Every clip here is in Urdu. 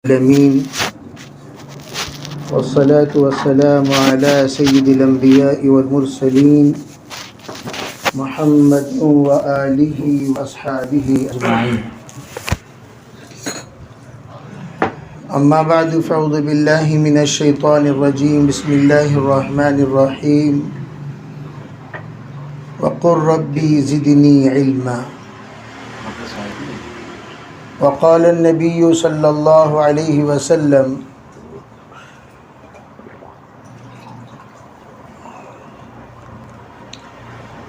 العالمين والصلاة والسلام على سيد الأنبياء والمرسلين محمد وآله وأصحابه أجمعين. أما بعد فأعوذ بالله من الشيطان الرجيم. بسم الله الرحمن الرحيم. وقل ربي زدني علما. وقال النبي صلی اللہ علیہ وسلم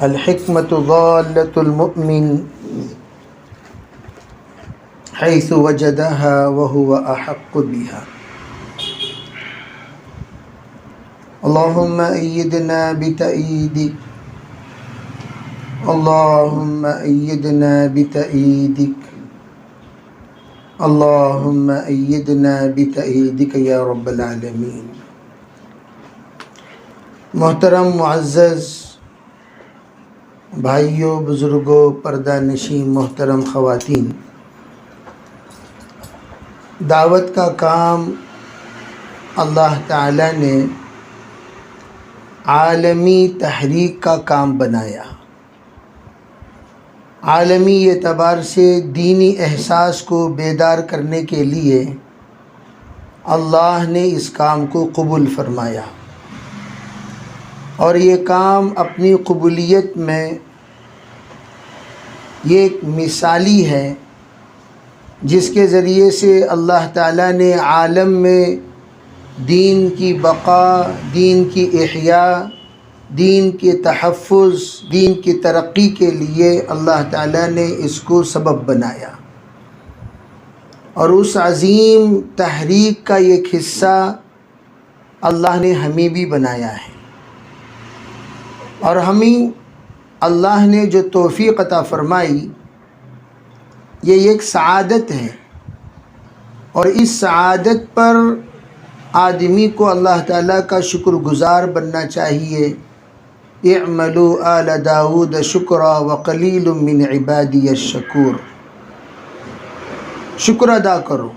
الحکمت ضالۃ المؤمن حیث وجدها وهو احق بها. اللهم أيدنا بتأييدك، اللهم أيدنا بتأييدك، اللهم أيدنا بتأييدك یا رب العالمین. محترم معزز بھائیوں، بزرگوں، پردہ نشین محترم خواتین، دعوت کا کام اللہ تعالی نے عالمی تحریک کا کام بنایا. عالمی اعتبار سے دینی احساس کو بیدار کرنے کے لیے اللہ نے اس کام کو قبول فرمایا، اور یہ کام اپنی قبولیت میں یہ ایک مثالی ہے جس کے ذریعے سے اللہ تعالیٰ نے عالم میں دین کی بقا، دین کی احیاء، دین کے تحفظ، دین کی ترقی کے لیے اللہ تعالیٰ نے اس کو سبب بنایا، اور اس عظیم تحریک کا ایک حصہ اللہ نے ہمیں بھی بنایا ہے. اور ہمیں اللہ نے جو توفیق عطا فرمائی یہ ایک سعادت ہے، اور اس سعادت پر آدمی کو اللہ تعالیٰ کا شکر گزار بننا چاہیے. اعملوا آل داود شکرا وقلیل من عبادی الشکور. شکر ادا کرو.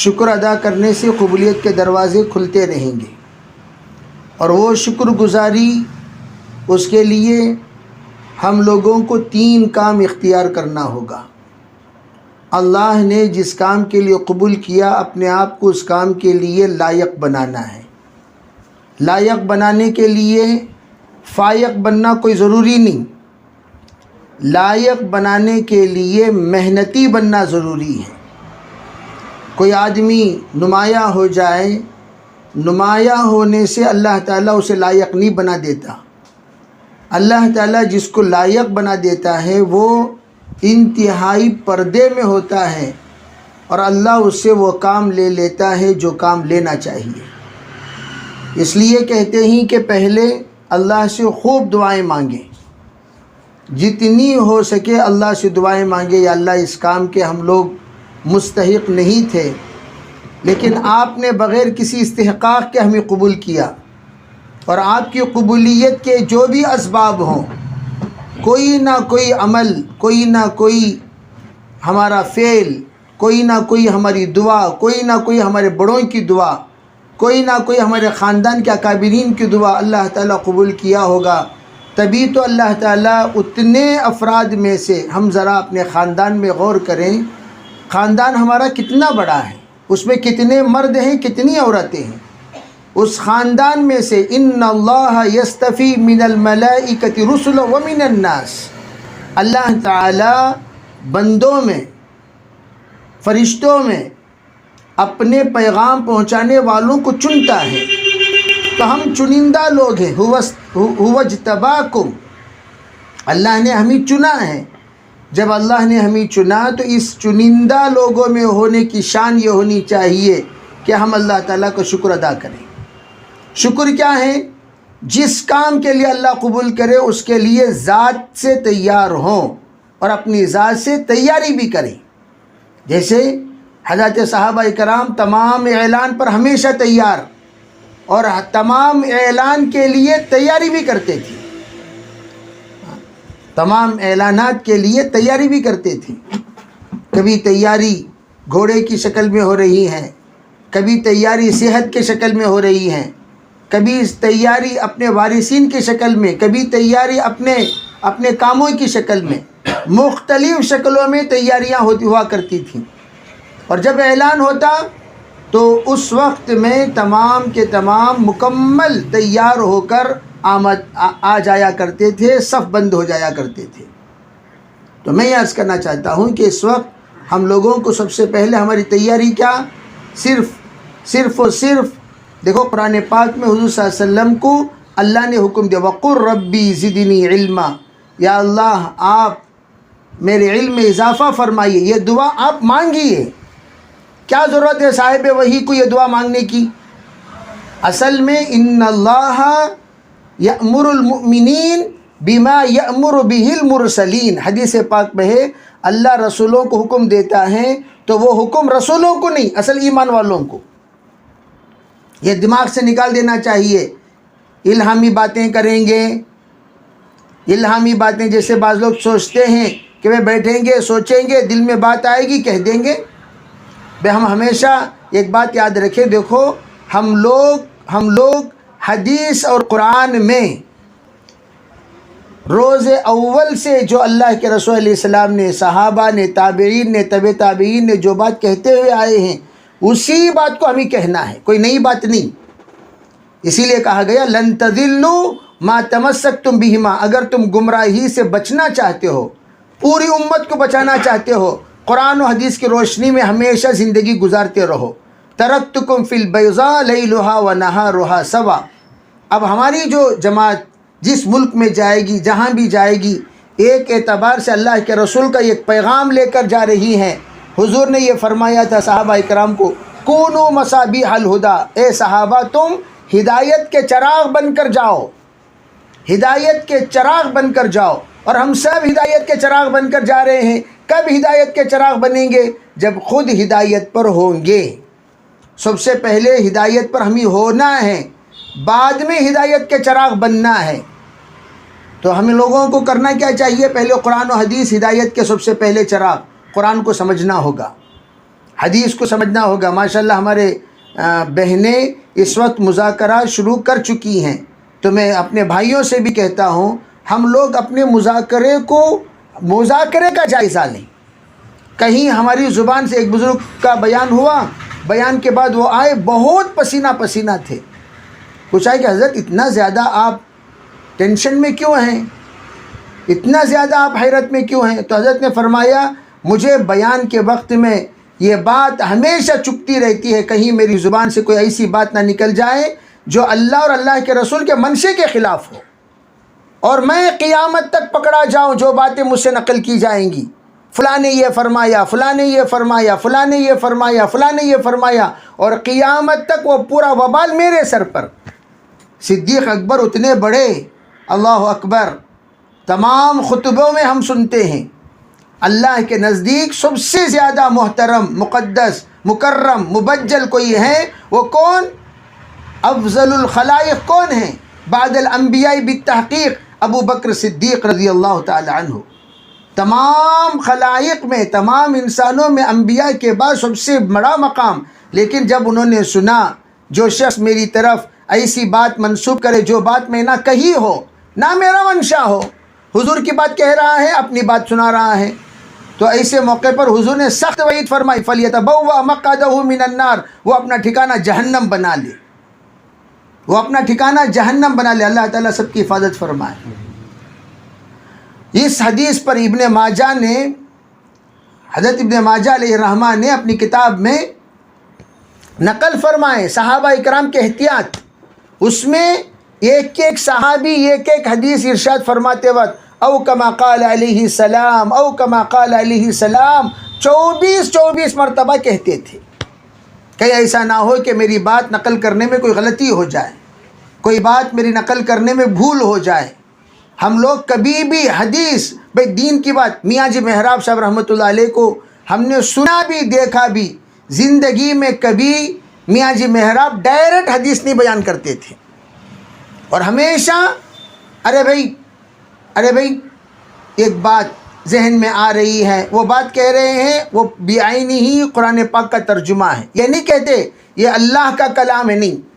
شکر ادا کرنے سے قبولیت کے دروازے کھلتے رہیں گے، اور وہ شکر گزاری اس کے لیے ہم لوگوں کو 3 کام اختیار کرنا ہوگا. اللہ نے جس کام کے لیے قبول کیا اپنے آپ کو اس کام کے لیے لائق بنانا ہے. لائق بنانے کے لیے فائق بننا کوئی ضروری نہیں، لائق بنانے کے لیے محنتی بننا ضروری ہے. کوئی آدمی نمایاں ہو جائے، نمایاں ہونے سے اللہ تعالیٰ اسے لائق نہیں بنا دیتا. اللہ تعالیٰ جس کو لائق بنا دیتا ہے وہ انتہائی پردے میں ہوتا ہے، اور اللہ اس سے وہ کام لے لیتا ہے جو کام لینا چاہیے. اس لیے کہتے ہیں کہ پہلے اللہ سے خوب دعائیں مانگیں، جتنی ہو سکے اللہ سے دعائیں مانگیں. یا اللہ اس کام کے ہم لوگ مستحق نہیں تھے، لیکن آپ نے بغیر کسی استحقاق کے ہمیں قبول کیا، اور آپ کی قبولیت کے جو بھی اسباب ہوں، کوئی نہ کوئی عمل، کوئی نہ کوئی ہمارا فعل، کوئی نہ کوئی ہماری دعا، کوئی نہ کوئی ہمارے بڑوں کی دعا، کوئی نہ کوئی ہمارے خاندان کے اکابرین کی دعا اللہ تعالیٰ قبول کیا ہوگا. تبھی تو اللہ تعالیٰ اتنے افراد میں سے، ہم ذرا اپنے خاندان میں غور کریں، خاندان ہمارا کتنا بڑا ہے، اس میں کتنے مرد ہیں، کتنی عورتیں ہیں. اس خاندان میں سے ان اللہ یستفی من الملائکۃ رسلا ومن الناس، اللہ تعالیٰ بندوں میں، فرشتوں میں اپنے پیغام پہنچانے والوں کو چنتا ہے. تو ہم چنندہ لوگ ہیں. هو اجتباکم، اللہ نے ہمیں چنا ہے. جب اللہ نے ہمیں چنا تو اس چنندہ لوگوں میں ہونے کی شان یہ ہونی چاہیے کہ ہم اللہ تعالیٰ کا شکر ادا کریں. شکر کیا ہے؟ جس کام کے لیے اللہ قبول کرے اس کے لیے ذات سے تیار ہوں، اور اپنی ذات سے تیاری بھی کریں. جیسے حضرت صحابہ کرام تمام اعلان پر ہمیشہ تیار، اور تمام اعلان کے لیے تیاری بھی کرتے تھے. تمام اعلانات کے لیے تیاری بھی کرتے تھے. کبھی تیاری گھوڑے کی شکل میں ہو رہی ہیں، کبھی تیاری صحت کے شکل میں ہو رہی ہیں، کبھی تیاری اپنے وارثین کی شکل میں، کبھی تیاری اپنے کاموں کی شکل میں، مختلف شکلوں میں تیاریاں ہوا کرتی تھیں۔ اور جب اعلان ہوتا تو اس وقت میں تمام کے تمام مکمل تیار ہو کر آ جایا کرتے تھے، صف بند ہو جایا کرتے تھے۔ تو میں یہ عرض کرنا چاہتا ہوں کہ اس وقت ہم لوگوں کو سب سے پہلے ہماری تیاری کیا، صرف اور صرف دیکھو قرآن پاک میں حضور صلی اللہ علیہ وسلم کو اللہ نے حکم دیا وَقُلْ رَبِّي زِدْنِي عِلْمًا، یا اللہ آپ میرے علم میں اضافہ فرمائیے۔ یہ دعا آپ مانگیے، کیا ضرورت ہے صاحب وحی کو یہ دعا مانگنے کی؟ اصل میں ان اللہ یأمر المؤمنین بما یأمر بہ المرسلین، حدیث پاک میں ہے اللہ رسولوں کو حکم دیتا ہے تو وہ حکم رسولوں کو نہیں، اصل ایمان والوں کو۔ یہ دماغ سے نکال دینا چاہیے۔ الہامی باتیں کریں گے، الہامی باتیں جیسے بعض لوگ سوچتے ہیں کہ وہ بیٹھیں گے سوچیں گے دل میں بات آئے گی کہہ دیں گے۔ ہم ہمیشہ ایک بات یاد رکھیں، دیکھو ہم لوگ حدیث اور قرآن میں روز اول سے جو اللہ کے رسول علیہ السلام نے، صحابہ نے، تابعین نے، تبع تابعین نے جو بات کہتے ہوئے آئے ہیں اسی بات کو ہمیں کہنا ہے، کوئی نئی بات نہیں۔ اسی لیے کہا گیا لن تضلوا ما تمسکتم بہما، اگر تم گمراہی سے بچنا چاہتے ہو، پوری امت کو بچانا چاہتے ہو، قرآن و حدیث کی روشنی میں ہمیشہ زندگی گزارتے رہو۔ ترکتکم فی البیضاء لیلھا ونہارھا سوا۔ اب ہماری جو جماعت جس ملک میں جائے گی، جہاں بھی جائے گی، ایک اعتبار سے اللہ کے رسول کا ایک پیغام لے کر جا رہی ہیں۔ حضور نے یہ فرمایا تھا صحابہ اکرام کو کونوا مصابیح الہدی، اے صحابہ تم ہدایت کے چراغ بن کر جاؤ، ہدایت کے چراغ بن کر جاؤ۔ اور ہم سب ہدایت کے چراغ بن کر جا رہے ہیں۔ کب ہدایت کے چراغ بنیں گے؟ جب خود ہدایت پر ہوں گے۔ سب سے پہلے ہدایت پر ہمیں ہونا ہے، بعد میں ہدایت کے چراغ بننا ہے۔ تو ہم لوگوں کو کرنا کیا چاہیے؟ پہلے قرآن و حدیث ہدایت کے سب سے پہلے چراغ، قرآن کو سمجھنا ہوگا، حدیث کو سمجھنا ہوگا۔ ماشاءاللہ ہمارے بہنیں اس وقت مذاکرات شروع کر چکی ہیں، تو میں اپنے بھائیوں سے بھی کہتا ہوں ہم لوگ اپنے مذاکرے کا جائزہ لیں۔ کہیں ہماری زبان سے ایک بزرگ کا بیان ہوا، بیان کے بعد وہ آئے بہت پسینہ پسینہ تھے، پوچھا کہ حضرت اتنا زیادہ آپ ٹینشن میں کیوں ہیں، اتنا زیادہ آپ حیرت میں کیوں ہیں؟ تو حضرت نے فرمایا مجھے بیان کے وقت میں یہ بات ہمیشہ چپتی رہتی ہے، کہیں میری زبان سے کوئی ایسی بات نہ نکل جائے جو اللہ اور اللہ کے رسول کے منشے کے خلاف ہو، اور میں قیامت تک پکڑا جاؤں جو باتیں مجھ سے نقل کی جائیں گی، فلاں نے یہ فرمایا، فلاں نے یہ فرمایا، فلاں نے یہ فرمایا، فلاں نے یہ فرمایا، اور قیامت تک وہ پورا وبال میرے سر پر۔ صدیق اکبر اتنے بڑے، اللہ اکبر، تمام خطبوں میں ہم سنتے ہیں اللہ کے نزدیک سب سے زیادہ محترم، مقدس، مکرم، مبجل کوئی ہے، وہ کون؟ افضل الخلائق کون ہیں؟ بعد الانبیاء بالتحقیق ابو بکر صدیق رضی اللہ تعالی عنہ۔ تمام خلائق میں، تمام انسانوں میں انبیاء کے بعد سب سے بڑا مقام، لیکن جب انہوں نے سنا جو شخص میری طرف ایسی بات منسوب کرے جو بات میں نہ کہی ہو، نہ میرا منشا ہو، حضور کی بات کہہ رہا ہے، اپنی بات سنا رہا ہے، تو ایسے موقع پر حضور نے سخت وعید فرمائی فَلْيَتَبَوَّأْ مَقْعَدَهُ مِنَ النَّارِ، وہ اپنا ٹھکانہ جہنم بنا لے، وہ اپنا ٹھکانہ جہنم بنا لے۔ اللہ تعالیٰ سب کی حفاظت فرمائے۔ اس حدیث پر ابن ماجہ نے، حضرت ابن ماجہ علیہ الرحمہ نے اپنی کتاب میں نقل فرمائے صحابہ اکرام کے احتیاط، اس میں ایک ایک صحابی ایک ایک حدیث ارشاد فرماتے وقت او کما قال علیہ السلام، او کما قال علیہ السلام 24 مرتبہ کہتے تھے، کہ ایسا نہ ہو کہ میری بات نقل کرنے میں کوئی غلطی ہو جائے، کوئی بات میری نقل کرنے میں بھول ہو جائے۔ ہم لوگ کبھی بھی حدیث، بھئی دین کی بات، میاں جی محراب صاحب رحمۃ اللہ علیہ کو ہم نے سنا بھی دیکھا بھی، زندگی میں کبھی میاں جی محراب ڈائریکٹ حدیث نہیں بیان کرتے تھے، اور ہمیشہ ارے بھائی ایک بات ذہن میں آ رہی ہے، وہ بات کہہ رہے ہیں، وہ بعینی ہی قرآن پاک کا ترجمہ ہے. یہ نہیں کہتے یہ اللہ کا کلام ہے، نہیں.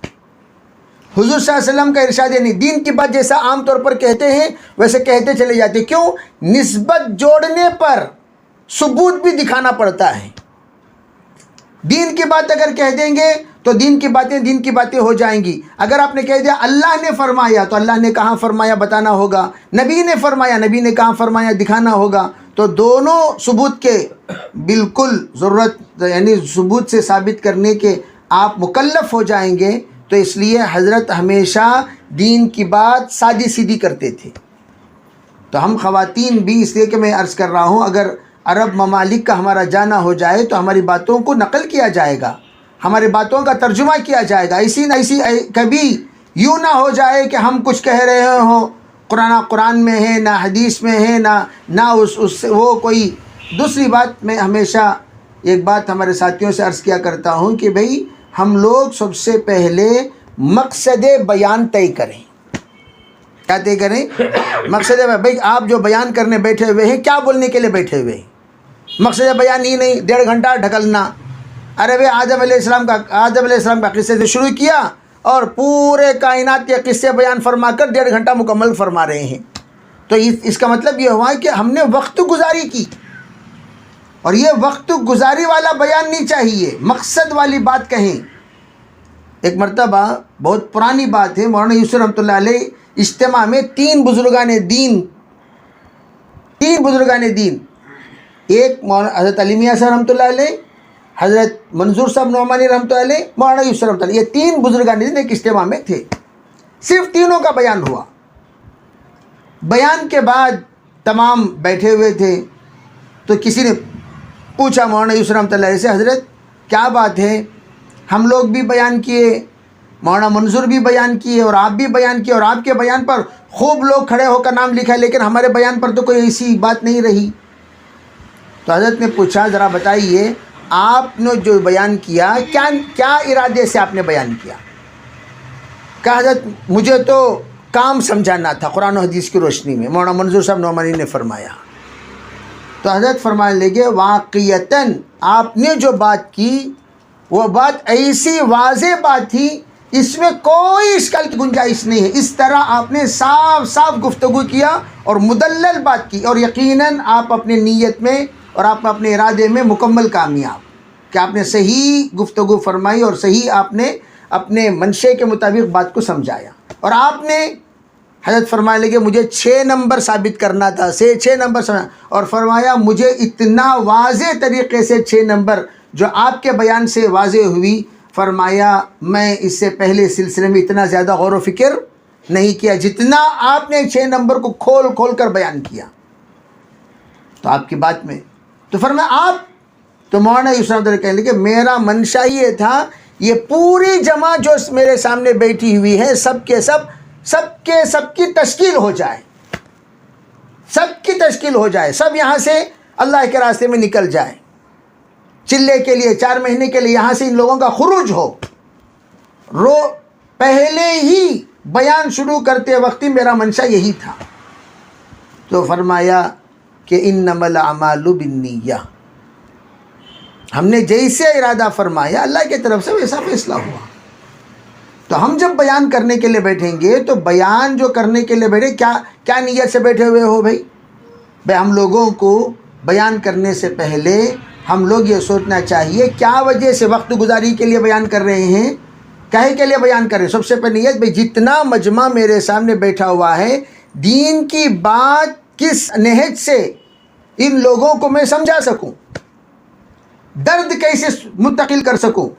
حضور صلی اللہ علیہ وسلم کا ارشاد ہے نہیں. دین کی بات جیسا عام طور پر کہتے ہیں ویسے کہتے چلے جاتے. کیوں؟ نسبت جوڑنے پر ثبوت بھی دکھانا پڑتا ہے. دین کی بات اگر کہہ دیں گے تو دین کی باتیں ہو جائیں گی. اگر آپ نے کہہ دیا اللہ نے فرمایا تو اللہ نے کہاں فرمایا بتانا ہوگا، نبی نے فرمایا، نبی نے کہاں فرمایا دکھانا ہوگا. تو دونوں ثبوت کے بالکل ضرورت، یعنی ثبوت سے ثابت کرنے کے آپ مکلف ہو جائیں گے. تو اس لیے حضرت ہمیشہ دین کی بات سادی سیدھی کرتے تھے. تو ہم خواتین بھی، اس لیے کہ میں عرض کر رہا ہوں، اگر عرب ممالک کا ہمارا جانا ہو جائے تو ہماری باتوں کو نقل کیا جائے گا، ہماری باتوں کا ترجمہ کیا جائے گا. ایسی کبھی یوں نہ ہو جائے کہ ہم کچھ کہہ رہے ہوں قرآن میں ہے نہ حدیث میں ہے نہ اس وہ کوئی دوسری بات. میں ہمیشہ ایک بات ہمارے ساتھیوں سے عرض کیا کرتا ہوں کہ بھئی ہم لوگ سب سے پہلے مقصد بیان طے کریں. کیا طے کریں؟ مقصد بھئی آپ جو بیان کرنے بیٹھے ہوئے ہیں کیا بولنے کے لیے بیٹھے ہوئے ہیں. مقصد بیان ہی نہیں 1.5 گھنٹہ ڈھکلنا. ارے بھئی آدم علیہ السلام کا قصے سے شروع کیا اور پورے کائنات کے قصے بیان فرما کر 1.5 گھنٹہ مکمل فرما رہے ہیں. تو اس کا مطلب یہ ہوا کہ ہم نے وقت گزاری کی. اور یہ وقت گزاری والا بیان نہیں چاہیے، مقصد والی بات کہیں. ایک مرتبہ بہت پرانی بات ہے، مولانا یوسف رحمۃ اللہ علیہ اجتماع میں 3 بزرگان دین، ایک حضرت علی میاں صاحب رحمۃ اللہ علیہ، حضرت منظور صاحب نعمانی رحمۃ اللہ علیہ، مولانا یوسف رحمۃ اللہ علیہ، یہ 3 بزرگان دین ایک اجتماع میں تھے. صرف تینوں کا بیان ہوا. بیان کے بعد تمام بیٹھے ہوئے تھے تو کسی نے پوچھا مولانا یوسف رحمۃ اللہ علیہ سے، حضرت کیا بات ہے، ہم لوگ بھی بیان کیے، مولانا منظور بھی بیان کیے اور آپ بھی بیان کیے، اور آپ کے بیان پر خوب لوگ کھڑے ہو کر نام لکھا، لیکن ہمارے بیان پر تو کوئی ایسی بات نہیں رہی. تو حضرت نے پوچھا ذرا بتائیے آپ نے جو بیان کیا کیا ارادے سے آپ نے بیان کیا؟ کہا حضرت مجھے تو کام سمجھانا تھا قرآن و حدیث کی روشنی میں. مولانا منظور صاحب نعمانی نے فرمایا. تو حضرت فرمانے لگے واقعتاً آپ نے جو بات کی وہ بات ایسی واضح بات تھی، اس میں کوئی اشکال کی گنجائش نہیں ہے. اس طرح آپ نے صاف گفتگو کیا اور مدلل بات کی، اور یقیناً آپ اپنے نیت میں اور آپ اپنے ارادے میں مکمل کامیاب کہ آپ نے صحیح گفتگو فرمائی اور صحیح آپ نے اپنے منشے کے مطابق بات کو سمجھایا. اور آپ نے حضرت فرمانے لگے مجھے 6 نمبر ثابت کرنا تھا، 6 نمبر اور فرمایا مجھے اتنا واضح طریقے سے 6 نمبر جو آپ کے بیان سے واضح ہوئی، فرمایا میں اس سے پہلے سلسلے میں اتنا زیادہ غور و فکر نہیں کیا جتنا آپ نے 6 نمبر کو کھول کر بیان کیا. تو آپ کی بات میں تو فرمایا آپ تو مولانا یوسف رحمۃ اللہ کہنے لگے میرا منشا یہ تھا یہ پوری جماعت جو میرے سامنے بیٹھی ہوئی ہے سب کی تشکیل ہو جائے، سب یہاں سے اللہ کے راستے میں نکل جائے، چلے کے لیے 4 مہینے کے لیے یہاں سے ان لوگوں کا خروج ہو. پہلے ہی بیان شروع کرتے وقت ہی میرا منشا یہی تھا. تو فرمایا کہ انما الاعمال بالنیہ، ہم نے جیسے ارادہ فرمایا اللہ کی طرف سے ویسا فیصلہ ہوا. تو ہم جب بیان کرنے کے لیے بیٹھیں گے تو بیان جو کرنے کے لیے بیٹھے کیا نیت سے بیٹھے ہوئے ہو بھائی ہم لوگوں کو بیان کرنے سے پہلے ہم لوگ یہ سوچنا چاہیے کیا وجہ سے وقت گزاری کے لیے بیان کر رہے ہیں، کہے کے لیے بیان کر رہے ہیں. سب سے پہلے نیت بھائی جتنا مجمع میرے سامنے بیٹھا ہوا ہے دین کی بات کس نہج سے ان لوگوں کو میں سمجھا سکوں، درد کیسے منتقل کر سکوں،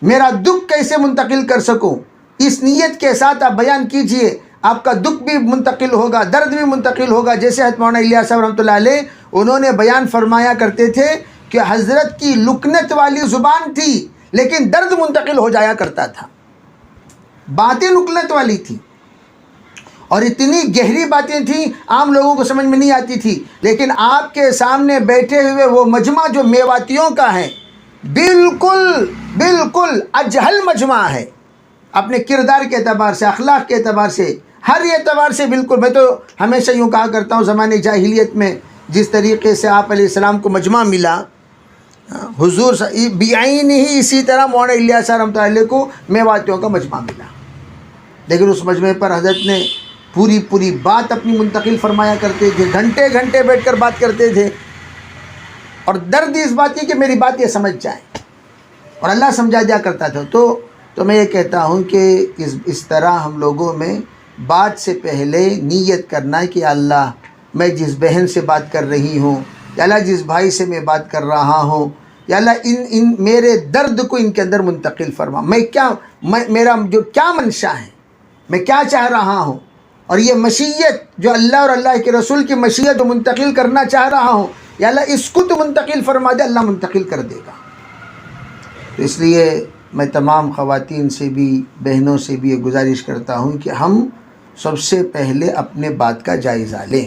میرا دکھ کیسے منتقل کر سکوں. اس نیت کے ساتھ آپ بیان کیجئے، آپ کا دکھ بھی منتقل ہوگا، درد بھی منتقل ہوگا. جیسے حضرت مولانا الیاس صاحب رحمۃ اللہ علیہ انہوں نے بیان فرمایا کرتے تھے کہ حضرت کی لکنت والی زبان تھی لیکن درد منتقل ہو جایا کرتا تھا. باتیں لکنت والی تھی اور اتنی گہری باتیں تھیں عام لوگوں کو سمجھ میں نہیں آتی تھی، لیکن آپ کے سامنے بیٹھے ہوئے وہ مجمع جو میواتیوں کا ہے بالکل اجہل مجمع ہے، اپنے کردار کے اعتبار سے، اخلاق کے اعتبار سے، ہر اعتبار سے بالکل. میں تو ہمیشہ یوں کہا کرتا ہوں زمانے جاہلیت میں جس طریقے سے آپ علیہ السلام کو مجمع ملا، حضور بعین ہی اسی طرح مولانا الیاس صاحب رحمۃ اللہ علیہ کو میواتیوں کا مجمع ملا، لیکن اس مجمع پر حضرت نے پوری بات اپنی منتقل فرمایا کرتے تھے، گھنٹے گھنٹے بیٹھ کر بات کرتے تھے، اور درد اس بات کی کہ میری بات یہ سمجھ جائیں، اور اللہ سمجھا دیا کرتا تھا۔ تو میں یہ کہتا ہوں کہ اس طرح ہم لوگوں میں بات سے پہلے نیت کرنا ہے کہ اللہ میں جس بہن سے بات کر رہی ہوں، یا اللہ جس بھائی سے میں بات کر رہا ہوں، یا اللہ ان میرے درد کو ان کے اندر منتقل فرما، میرا جو کیا منشا ہے، میں کیا چاہ رہا ہوں، اور یہ مشیت جو اللہ اور اللہ کے رسول کی مشیت جو منتقل کرنا چاہ رہا ہوں، یا اللہ اس کو تو منتقل فرما دے، اللہ منتقل کر دے گا۔ تو اس لیے میں تمام خواتین سے بھی، بہنوں سے بھی یہ گزارش کرتا ہوں کہ ہم سب سے پہلے اپنے بات کا جائزہ لیں،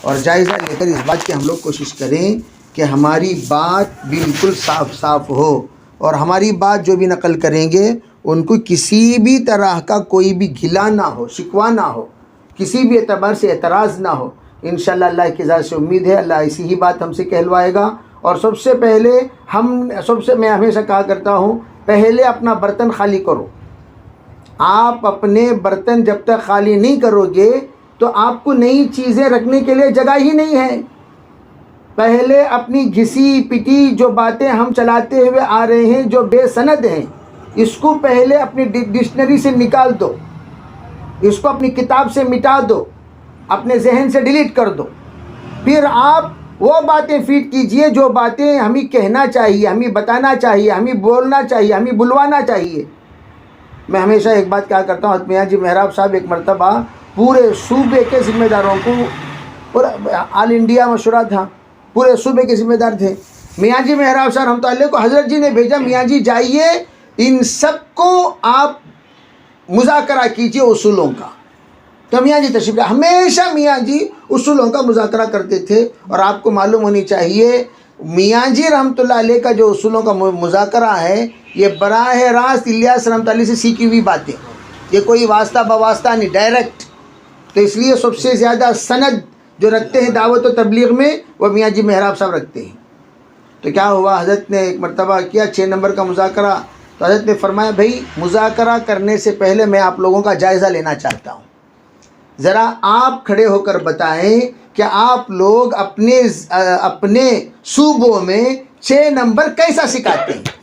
اور جائزہ لے کر اس بات کی ہم لوگ کوشش کریں کہ ہماری بات بالکل صاف ہو، اور ہماری بات جو بھی نقل کریں گے ان کو کسی بھی طرح کا کوئی بھی گلا نہ ہو، شکوہ نہ ہو، کسی بھی اعتبار سے اعتراض نہ ہو۔ انشاءاللہ اللہ کی ذات سے امید ہے اللہ ایسی ہی بات ہم سے کہلوائے گا۔ اور سب سے پہلے میں ہمیشہ کہا کرتا ہوں، پہلے اپنا برتن خالی کرو۔ آپ اپنے برتن جب تک خالی نہیں کرو گے تو آپ کو نئی چیزیں رکھنے کے لیے جگہ ہی نہیں ہے۔ پہلے اپنی گھسی پٹی جو باتیں ہم چلاتے ہوئے آ رہے ہیں جو بے سند ہیں، اس کو پہلے اپنی ڈکشنری سے نکال دو، اس کو اپنی کتاب سے مٹا دو، اپنے ذہن سے ڈیلیٹ کر دو۔ پھر آپ وہ باتیں فیڈ کیجئے جو باتیں ہمیں کہنا چاہیے، ہمیں بتانا چاہیے، ہمیں بولنا چاہیے، ہمیں بلوانا چاہیے۔ میں ہمیشہ ایک بات کہا کرتا ہوں، حضرت میاں جی محراب صاحب ایک مرتبہ پورے صوبے کے ذمہ داروں کو، آل انڈیا مشورہ تھا، پورے صوبے کے ذمہ دار تھے، میاں جی محراب صاحب رحمۃ اللہ علیہ کو حضرت جی نے بھیجا، میاں جی جائیے ان سب کو آپ مذاکرہ کیجئے اصولوں کا۔ تو میاں جی تشریف لائے، ہمیشہ میاں جی اصولوں کا مذاکرہ کرتے تھے، اور آپ کو معلوم ہونی چاہیے میاں جی رحمۃ اللہ علیہ کا جو اصولوں کا مذاکرہ ہے یہ براہ راست الیاس رحمۃ اللہ علیہ سے سیکھی ہوئی باتیں، یہ کوئی واسطہ بواسطہ نہیں، ڈائریکٹ۔ تو اس لیے سب سے زیادہ سند جو رکھتے ہیں دعوت و تبلیغ میں وہ میاں جی محراب صاحب رکھتے ہیں۔ تو کیا ہوا، حضرت نے ایک مرتبہ کیا 6 نمبر کا مذاکرہ، تو حضرت نے فرمایا بھائی مذاکرہ کرنے سے پہلے میں آپ لوگوں کا جائزہ لینا چاہتا ہوں، ذرا آپ کھڑے ہو کر بتائیں کہ آپ لوگ اپنے صوبوں میں 6 نمبر کیسا سکھاتے ہیں۔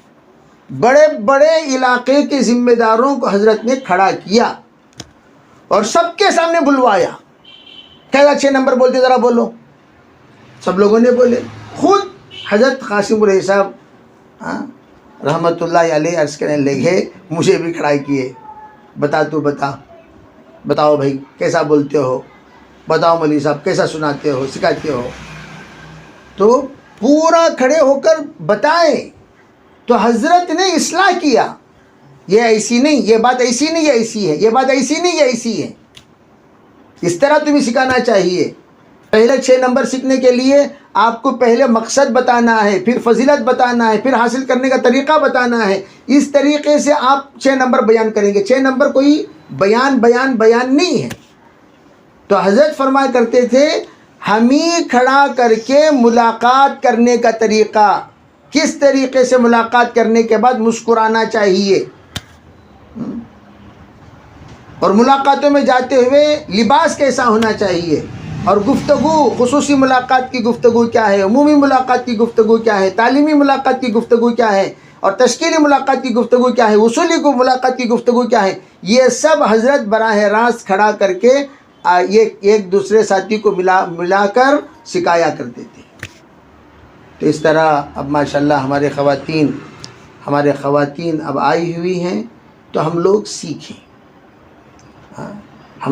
بڑے بڑے علاقے کے ذمہ داروں کو حضرت نے کھڑا کیا اور سب کے سامنے بلوایا، کیسا 6 نمبر بولتے ذرا بولو۔ سب لوگوں نے بولے، خود حضرت قاسم الرحی صاحب رحمۃ اللہ علیہ عرض کرنے لگے، مجھے بھی کھڑا کیے، بتاؤ بھائی کیسا بولتے ہو، بتاؤ مولوی صاحب کیسا سناتے ہو، سکھاتے ہو۔ تو پورا کھڑے ہو کر بتائیں، تو حضرت نے اصلاح کیا، یہ ایسی نہیں، یہ بات ایسی نہیں، یہ ایسی ہے، یہ بات ایسی نہیں، یہ ایسی ہے، اس طرح تمہیں سکھانا چاہیے۔ پہلے 6 نمبر سیکھنے کے لیے آپ کو پہلے مقصد بتانا ہے، پھر فضیلت بتانا ہے، پھر حاصل کرنے کا طریقہ بتانا ہے، اس طریقے سے آپ 6 نمبر بیان کریں گے۔ 6 نمبر کوئی بیان نہیں ہے۔ تو حضرت فرمایا کرتے تھے ہمیں کھڑا کر کے ملاقات کرنے کا طریقہ، کس طریقے سے ملاقات کرنے کے بعد مسکرانا چاہیے، اور ملاقاتوں میں جاتے ہوئے لباس کیسا ہونا چاہیے، اور گفتگو، خصوصی ملاقات کی گفتگو کیا ہے، عمومی ملاقات کی گفتگو کیا ہے، تعلیمی ملاقات کی گفتگو کیا ہے، اور تشکیلی ملاقات کی گفتگو کیا ہے، اصولی ملاقات کی گفتگو کیا ہے، یہ سب حضرت براہ راست کھڑا کر کے ایک دوسرے ساتھی کو ملا کر سکھایا کرتے تھے۔ تو اس طرح اب ماشاءاللہ ہمارے خواتین اب آئی ہوئی ہیں، تو ہم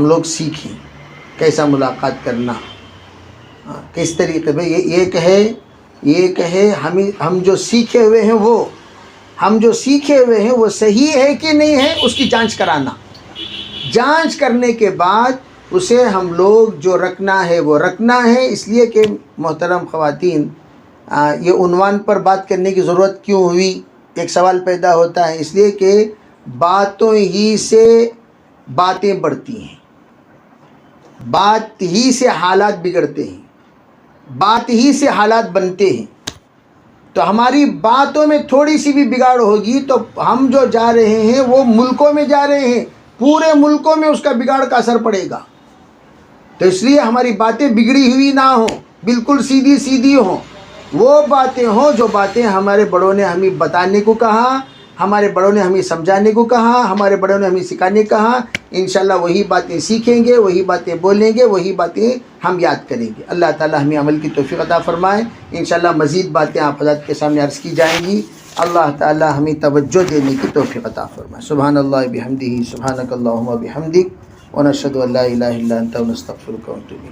لوگ سیکھیں کیسا ملاقات کرنا، کس طریقے میں یہ کہے ہم جو سیکھے ہوئے ہیں وہ صحیح ہے کہ نہیں ہے، اس کی جانچ کرانا، جانچ کرنے کے بعد اسے ہم لوگ جو رکھنا ہے وہ رکھنا ہے۔ اس لیے کہ محترم خواتین، یہ عنوان پر بات کرنے کی ضرورت کیوں ہوئی، ایک سوال پیدا ہوتا ہے، اس لیے کہ باتوں ہی سے باتیں بڑھتی ہیں، بات ہی سے حالات بگڑتے ہیں۔ بات ہی سے حالات بنتے ہیں. تو ہماری باتوں میں تھوڑی سی بھی بگاڑ ہوگی تو ہم جو جا رہے ہیں وہ ملکوں میں جا رہے ہیں, پورے ملکوں میں اس کا بگاڑ کا اثر پڑے گا. تو اس لیے ہماری باتیں بگڑی ہوئی نہ ہوں, بالکل سیدھی سیدھی ہوں. وہ باتیں ہوں جو باتیں ہمارے بڑوں نے ہمیں بتانے کو کہا, ہمارے بڑوں نے ہمیں سمجھانے کو کہا, ہمارے بڑوں نے ہمیں سکھانے کو کہا. انشاءاللہ وہی باتیں سیکھیں گے, وہی باتیں بولیں گے, وہی باتیں ہم یاد کریں گے. اللہ تعالی ہمیں عمل کی توفیق عطا فرمائے. انشاءاللہ مزید باتیں آپ حضرات کے سامنے عرض کی جائیں گی. اللہ تعالی ہمیں توجہ دینے کی توفیق عطا فرمائے. سبحان اللہ بحمدہ, سبحانک اللہم بحمدک, ونشہد ان لا الہ الا انت, ونستغفرک ونتوب الیک.